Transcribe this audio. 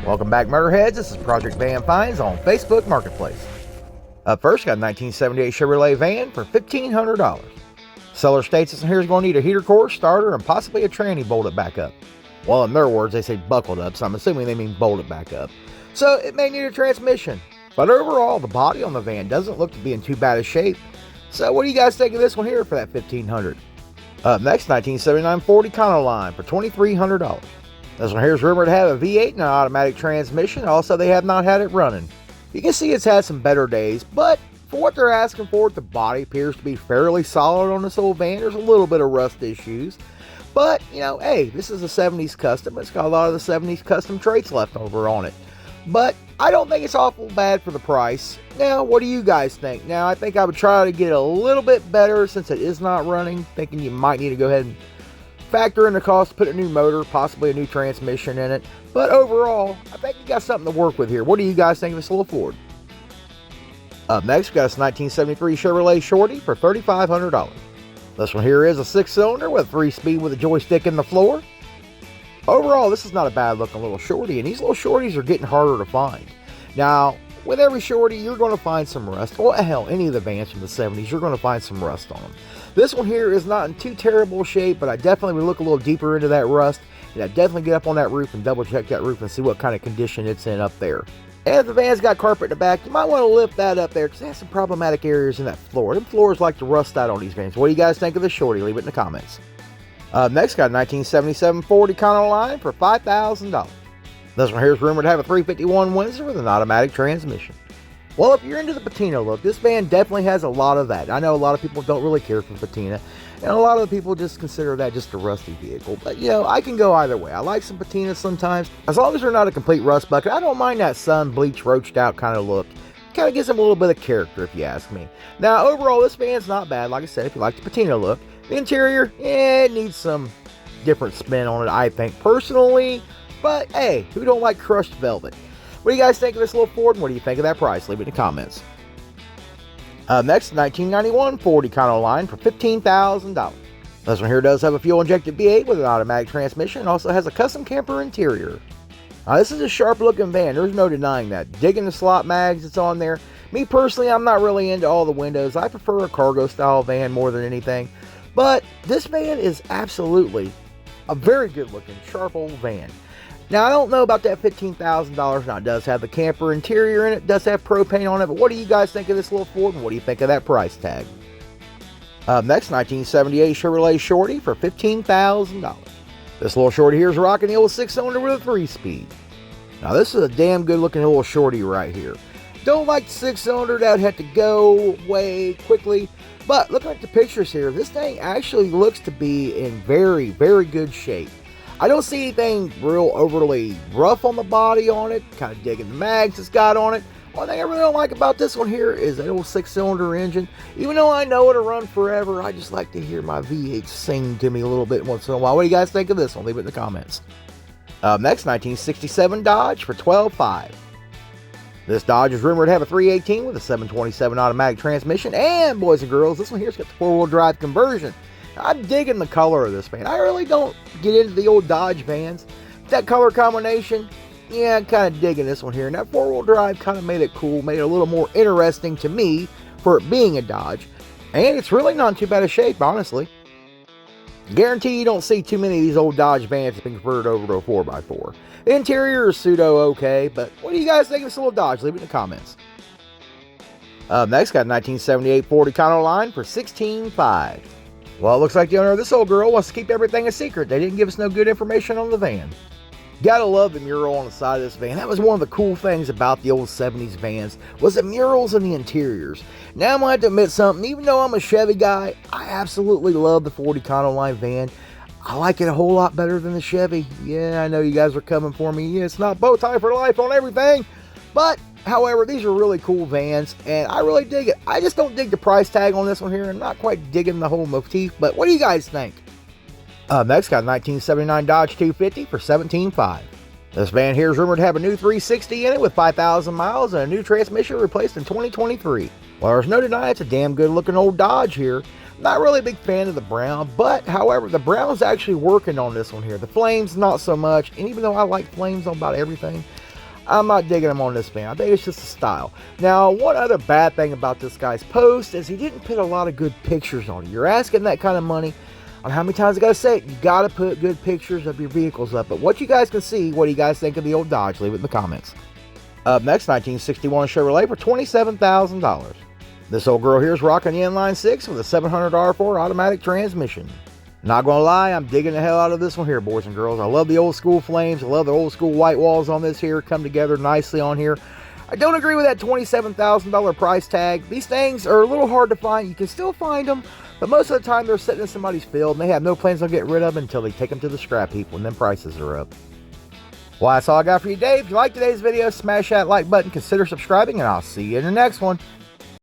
Welcome back, Motorheads. This is Project Van Finds on Facebook Marketplace. Up first, got a 1978 Chevrolet van for $1,500. Seller states this one here is going to need a heater core, starter, and possibly a tranny bolted back up. Well, in their words, they say buckled up, so I'm assuming they mean bolted back up. So it may need a transmission. But overall, the body on the van doesn't look to be in too bad a shape. So what do you guys think of this one here for that $1,500? Up next, 1979 Ford Econoline for $2,300. This one here is rumored to have a V8 and an automatic transmission. Also, they have not had it running. You can see it's had some better days, but for what they're asking for, the body appears to be fairly solid on this old van. There's a little bit of rust issues. But, you know, hey, this is a 70s custom. It's got a lot of the 70s custom traits left over on it. But I don't think it's awful bad for the price. Now, what do you guys think? Now, I think I would try to get a little bit better since it is not running. Thinking you might need to go ahead and factor in the cost to put a new motor, possibly a new transmission in it. But overall, I think you got something to work with here. What do you guys think of this little Ford? Up next, we got this 1973 Chevrolet Shorty for $3,500. This one here is a 6-cylinder with a 3-speed with a joystick in the floor. Overall, this is not a bad looking little Shorty, and these little Shorties are getting harder to find. Now, with every Shorty, you're going to find some rust. Well, hell, any of the vans from the 70s, you're going to find some rust on them. This one here is not in too terrible shape, but I definitely would look a little deeper into that rust, and I'd definitely get up on that roof and double check that roof and see what kind of condition it's in up there. And if the van's got carpet in the back, you might want to lift that up there because it has some problematic areas in that floor. Them floors like to rust out on these vans. What do you guys think of this Shorty? Leave it in the comments. Next, got a 1977 Ford Econoline for $5,000. This one here is rumored to have a 351 Windsor with an automatic transmission. Well, if you're into the patina look, this van definitely has a lot of that. I know a lot of people don't really care for patina, and a lot of the people just consider that just a rusty vehicle. But, you know, I can go either way. I like some patina sometimes. As long as they're not a complete rust bucket, I don't mind that sun bleach roached out kind of look. Kind of gives them a little bit of character, if you ask me. Now, overall, this van's not bad. Like I said, if you like the patina look. The interior, it needs some different spin on it, I think, personally. But, hey, who don't like crushed velvet? What do you guys think of this little Ford, and what do you think of that price? Leave it in the comments. Next, 1991 Ford Econoline for $15,000. This one here does have a fuel-injected V8 with an automatic transmission and also has a custom camper interior. Now, this is a sharp-looking van. There's no denying that. Digging the slot mags that's on there. Me, personally, I'm not really into all the windows. I prefer a cargo-style van more than anything. But this van is absolutely a very good-looking, sharp old van. Now, I don't know about that $15,000. Now, it does have the camper interior in it. It does have propane on it. But what do you guys think of this little Ford, and what do you think of that price tag? Next, 1978 Chevrolet Shorty for $15,000. This little Shorty here is rocking the old 6-cylinder with a 3-speed. Now, this is a damn good-looking little Shorty right here. Don't like the 6-cylinder. That would have to go way quickly. But looking at the pictures here, this thing actually looks to be in very, very good shape. I don't see anything real overly rough on the body on it. Kind of digging the mags it's got on it. One thing I really don't like about this one here is that old 6-cylinder engine. Even though I know it'll run forever, I just like to hear my V8 sing to me a little bit once in a while. What do you guys think of this one? Leave it in the comments. Next, 1967 Dodge for $12,500. This Dodge is rumored to have a 318 with a 727 automatic transmission. And, boys and girls, this one here's got the 4-wheel drive conversion. I'm digging the color of this van. I really don't get into the old Dodge vans. That color combination, yeah, I'm kind of digging this one here. And that 4-wheel drive kind of made it cool, made it a little more interesting to me for it being a Dodge. And it's really not in too bad a shape, honestly. Guarantee you don't see too many of these old Dodge vans that have been converted over to a 4x4. The interior is pseudo-okay, but what do you guys think of this little Dodge? Leave it in the comments. Next, got a 1978 Ford Econoline for $16,500. Well, it looks like the owner of this old girl wants to keep everything a secret. They didn't give us no good information on the van. Gotta love the mural on the side of this van. That was one of the cool things about the old 70s vans, was the murals in the interiors. Now I'm going to have to admit something. Even though I'm a Chevy guy, I absolutely love the Ford Econoline van. I like it a whole lot better than the Chevy. Yeah, I know you guys are coming for me. Yeah, it's not bow tie for life on everything. But, however, these are really cool vans, and I really dig it. I just don't dig the price tag on this one here. I'm not quite digging the whole motif, but what do you guys think? Next, got a 1979 Dodge 250 for $17,500. This van here is rumored to have a new 360 in it with 5,000 miles and a new transmission replaced in 2023. Well, there's no denying it's a damn good looking old Dodge here. Not really a big fan of the brown, but however, the brown's actually working on this one here. The flames, not so much. And even though I like flames on about everything, I'm not digging him on this van. I think it's just a style. Now, one other bad thing about this guy's post is he didn't put a lot of good pictures on it. You're asking that kind of money. On how many times I gotta say it, you gotta put good pictures of your vehicles up. But what you guys can see, what do you guys think of the old Dodge? Leave it in the comments. Up next, 1961 Chevrolet for $27,000. This old girl here is rocking the inline 6 with a 700 R4 automatic transmission. Not gonna lie, I'm digging the hell out of this one here, boys and girls. I love the old school flames. I love the old school white walls on this here. Come together nicely on here. I don't agree with that $27,000 price tag. These things are a little hard to find. You can still find them, but most of the time they're sitting in somebody's field and they have no plans on getting rid of them until they take them to the scrap heap when them prices are up. Well, that's all I got for you today. If you liked today's video, smash that like button, consider subscribing, and I'll see you in the next one.